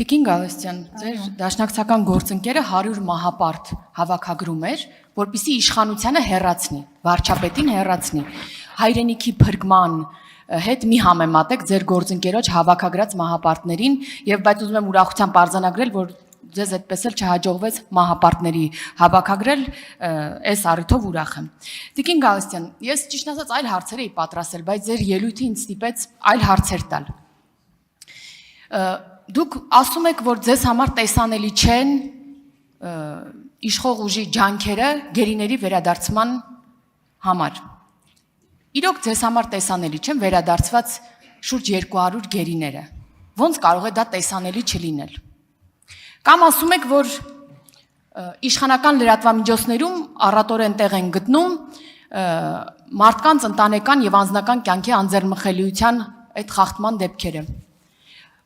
Տիկին Գալստյան, ձեր դաշնակցական գործընկերը 100 մահապարտ հավաքագրում էր, որպեսզի իշխանությանը հեռացնի, վարչապետին հեռացնի, հայրենիքի փրկման հետ մի համեմատեք ձեր գործընկերոջ հավաքագրած մահապարտներին, եւ բայց ուզում եմ ուրախությամբ արձանագրել, որ ձեզ այդպես էլ չհաջողվեց մահապարտների հավաքագրել, այս առիթով ուրախ եմ։ Տիկին Գալստյան, ես ճիշտ ասած այլ հարցեր էի պատրաստել, բայց ձեր ելույթը ինձ ստիպեց այլ հարցեր տալ։ Դուք ասում եք, որ ձեզ համար տեսանելի չեն իշխող ուժի ջանքերը գերիների վերադարձման համար։ Իրոք ձեզ համար տեսանելի չեն վերադարձված շուրջ 200 գերիները։ Ոնց կարող է դա տեսանելի չլինել։ Կամ ասում եք, որ իշխանական լրատվամիջոցներում առատորեն տեղ են գտնում մարդկանց ընտանեկան եւ անձնական կյանքի անձեռնմխելիության այդ խախտման դեպքերը։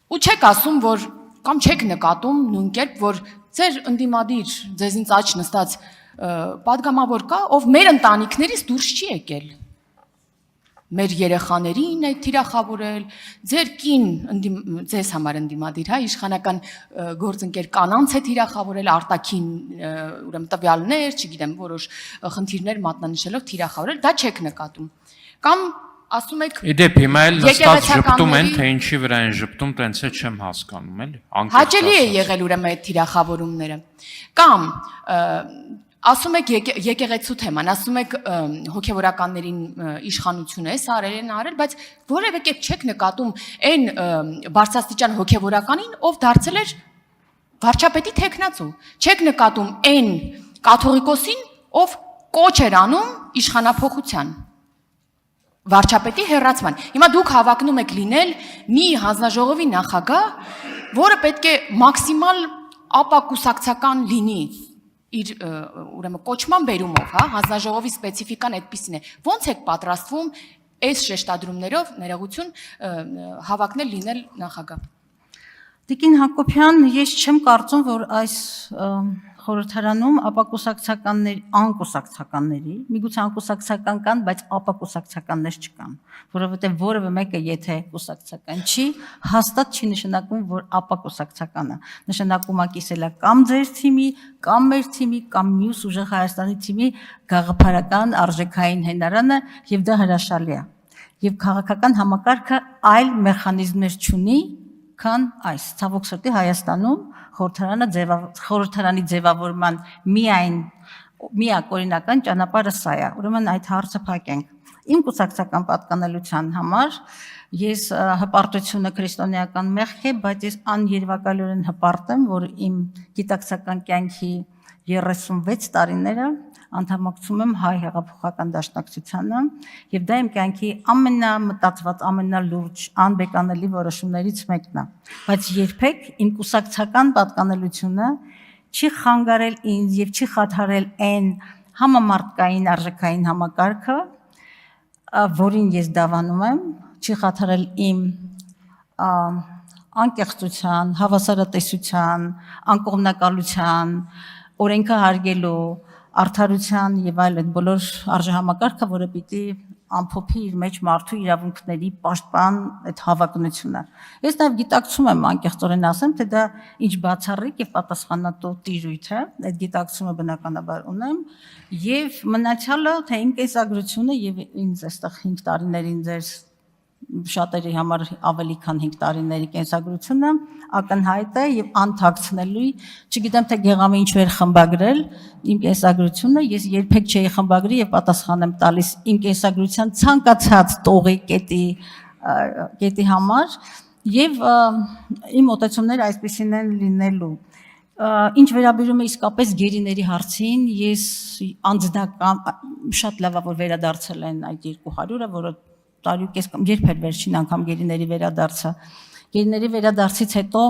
Ու չեք ասում, որ կամ չեք նկատում նույն կերպ, որ ձեր ընդդիմադիր ձեզնից աջ նստած պատգամավոր կա, ով մեր ընտանիքներից դուրս չի եկել։ Մեր երեխաներին է թիրախավորել, ձեր կին ձեզ համար ընդդիմադիր, հա, իշխանական գործընկեր կանանց է թիրախավորել, արտաքին ուրեմն տվյալներ, չգիտեմ, որոշ խնդիրներ մատնանշելով թիրախավորել, դա չեք նկատում։ Կամ ասում եք Իդեպ հիմա էլ նստած ժպտում են, թե ինչի վրա են ժպտում, տենց է չեմ հասկանում, էլի։ Հաճելի է եղել ուրեմն այդ թիրախավորումները։ Կամ ասում եք եկեղեցու թեման, ասում եք հոգևորականներին իշխանություն է արել, բայց որևէ կերպ չեք նկատում այն բարձրաստիճան հոգևորականին, ով դարձել էր վարչապետի թեկնածու։ Չեք նկատում այն կաթողիկոսին, ով կոչ էր անում իշխանափոխության, վարչապետի հեռացման։ Հիմա դուք հավակնում եք լինել մի հանձնաժողովի նախագահ, որը պետք է մաքսիմալ ապակուսակցական լինի իր ուրեմն կոչման բերումով, հա, հանձնաժողովի սպეციფիկան այդպիսին է։ Ոնց եք պատրաստվում այս շեշտադրումներով ներողություն հավակնել լինել նախագահ։ Տիկին Հակոբյան, ես չեմ կարծում, որ այս խորհրդարանում ապակուսակցականների, անկուսակցականների, միգուցե անկուսակցական կան, բայց ապակուսակցականներ չկան, որովհետև որևէ մեկը եթե կուսակցական չի, հաստատ չի նշանակում, որ ապակուսակցական է։ Նշանակում է կիսելա կամ ձեր թիմի, կամ մեր թիմի, կամ մյուս ուժեղ Հայաստանի թիմի գաղափարական արժեքային հենարանը, եւ դա հրաշալի է։ Եվ քաղաքական համակարգը այլ մեխանիզմներ չունի, քան այս ցավոք սրտի Հայաստանում խորհրդարանի ձևավորման միակ օրինական ճանապարհը սա է։ Ուրեմն այդ հարցը փակենք։ Իմ կուսակցական պատկանելության համար ես հպարտությունը քրիստոնեական մեղք է, բայց ես աներևակայորեն հպարտ եմ, որ իմ գիտակցական կյանքի 36 տարիները անդամակցում եմ հայ հեղափոխական դաշնակցությանը եւ դա իմ կյանքի ամենամտածված, ամենալուրջ, անբեկանելի որոշումներից մեկն է։ Բայց երբեք իմ կուսակցական պատկանելությունը չի խանգարել ինձ եւ չի խաթարել այն համամարտկային արժեքային համակարգը, որին ես դավանում եմ, չի խաթարել իմ անկեղծության, հավասարատեսության, անկողմնակալության, օրենքը հարգելու արդարության եւ այլ այդ բոլոր արժեհամակարգը, որը պիտի ամփոփի իր մեջ մարդու իրավունքների պաշտպան այդ հավակնությունը։ Ես նաեւ գիտակցում եմ, անկեղծորեն ասեմ, թե դա ինչ բացառիկ եւ պատասխանատու տիրույթ է, այդ գիտակցումը բնականաբար ունեմ, եւ մնացյալը, թե իմ կեսագրությունը եւ ինձ այստեղ 5 տարիներին ձեր շատերի համար ավելի քան 5 տարիների կենսագրությունը ակնհայտ է եւ անթաքցնելի, չգիտեմ թե Գեղամը ինչու էր խմբագրել իմ կենսագրությունը, ես երբեք չէի խմբագրի եւ պատասխան եմ տալիս իմ կենսագրության ցանկացած տողի կետի համար եւ իմ մտածումները այսպեսին են լինելու։ Ինչ վերաբերում է իսկապես գերիների հարցին, ես անձնական շատ լավ է որ վերադարձել են այդ 200-ը, որը տարուկես երբ էր վերջին անգամ գերիների վերադարձը։ Գերիների վերադարձից հետո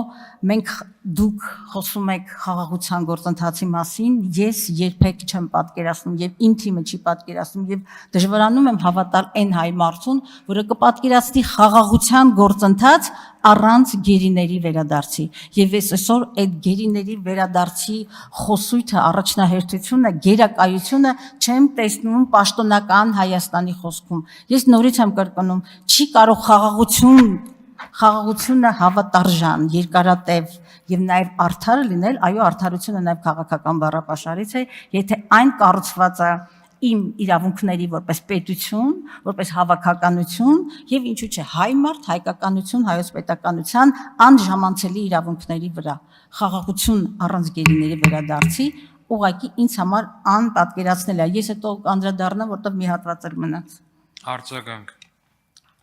մենք դուք խոսում եք խաղաղության գործընթացի մասին, ես երբեք չեմ պատկերացնում եւ իմ թիմը չի պատկերացնում եւ դժվարանում եմ հավատալ այն հայ մարդուն, որը կպատկերացնի խաղաղության գործընթաց առանց գերիների վերադարձի։ Եվ ես այսօր այդ գերիների վերադարձի խոսույթը, առաջնահերթությունը, գերակայությունը չեմ տեսնում պաշտոնական Հայաստանի խոսքում։ Ես նորից եմ կրկնում, չի կարող խաղաղություն խաղաղությունը հավատարժան, երկարատև եւ նաեւ արդար լինել, այո, արդարությունը նաեւ քաղաքական բառապաշարից է, եթե այն կառուցված է իմ իրավունքների որպես պետություն, որպես հավաքականություն եւ ինչու՞ չէ հայ մարդ, հայկականություն, հայոց պետականության անժամանցելի իրավունքների վրա։ Խաղաղություն առանց գերիների վերադարձի ուղղակի ինձ համար անպատկերացնել է։ Ես հետո անդրադառնամ, որտեղ մի հատված էլ մնաց։ Արձագանք։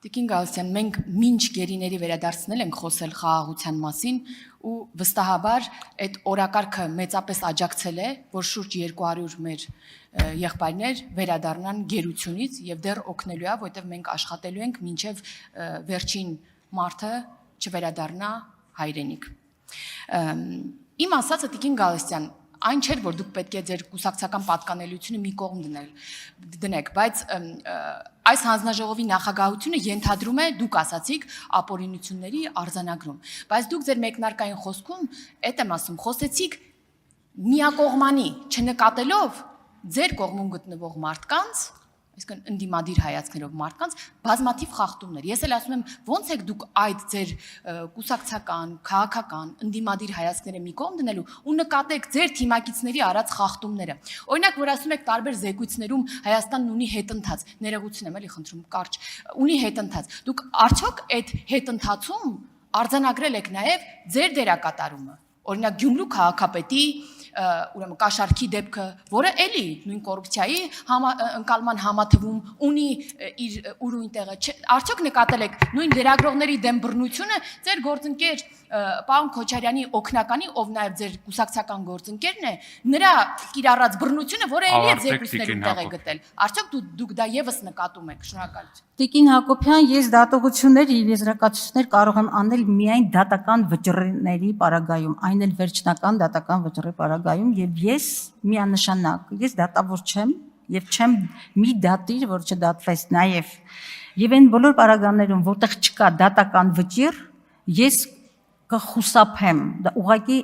Տիկին Գալստյան, մենք մինչ գերիների վերադարձնել ենք խոսել խաղաղության մասին ու վստահաբար այդ օրակարգը մեծապես աջակցել է, որ շուրջ 200 մեր եղբայրներ վերադառնան գերությունից եւ դեռ օգնելու է, որովհետեւ մենք աշխատելու ենք մինչեւ վերջին մարդը չվերադառնա հայրենիք։ Իմ ասածը Տիկին Գալստյան, այն չէր, որ դուք պետք է ձեր կուսակցական պատկանելիությունը մի կողմ դնեք, բայց այս հանձնաժողովի նախագահությունը ենթադրում է, դուք ասացիք, ապօրինությունների արձանագրում, բայց դուք ձեր մեկնարկային խոսքում, այդ եմ ասում, խոսեցիք միակողմանի, չնկատելով ձեր կողմում գտնվող մարդկանց, այսինքն ընդդիմադիր հայացքներով մարդկանց բազմաթիվ խախտումներ։ Ես էլ ասում եմ, ոնց եք դուք այդ ձեր կուսակցական, քաղաքական, ընդդիմադիր հայացքները մի կողմ դնելու ու նկատեք ձեր թիմակիցների արած խախտումները։ Օրինակ, որ ասում եք տարբեր զեկույցներում Հայաստանն ունի հետընթաց, ներողություն եմ էլի խնդրում, կարճ, ունի հետընթաց։ Դուք արդյոք այդ հետընթացում արձանագրել եք նաև ձեր դերակատարումը։ Օրինակ Գյումրու քաղաքապետի ուրեմն կաշառքի դեպքը, որը էլի նույն կոռուպցիայի ընկալման համաթվում ունի իր ուրույն տեղը, արդյոք նկատել եք նույն լրագրողների դեմ բռնությունը ձեր գործընկեր պարոն Քոչարյանի օգնականի, ով նաև ձեր կուսակցական գործընկերն է, նրա կիրառած բռնությունը, որը էլի է ձեր կուսներում տեղ է գտել, արդյոք դուք դա եւս նկատում եք, շնորհակալություն։ Տիկին Հակոբյան, ես դատողություններ եւ եզրակացություններ կարող եմ անել միայն դատական վճռների պարագայում, այն էլ վերջնական դատական վճռի պարագայում եւ ես միանշանակ, ես դատավոր չեմ եւ չեմ մի դատիր, որ չդատվես եւ այն բոլոր պարագաներում, որտեղ չկա դատական վճիռ, ես կխուսափեմ, ուղղակի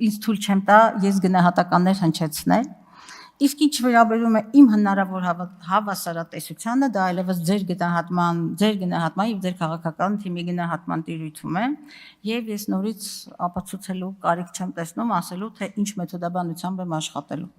ինձ թույլ չեմ տա ես գնահատականներ հնչեցնել։ Իսկ ինչ վերաբերում է իմ հնարավոր հավասարատեսությանը, դա այլևս ձեր գնահատման եւ ձեր քաղաքական թիմի գնահատման տիրույթում է, եւ ես նորից ապացուցելու կարիք չեմ տեսնում ասելու, թե ինչ մեթոդաբանությամբ եմ աշխատելու։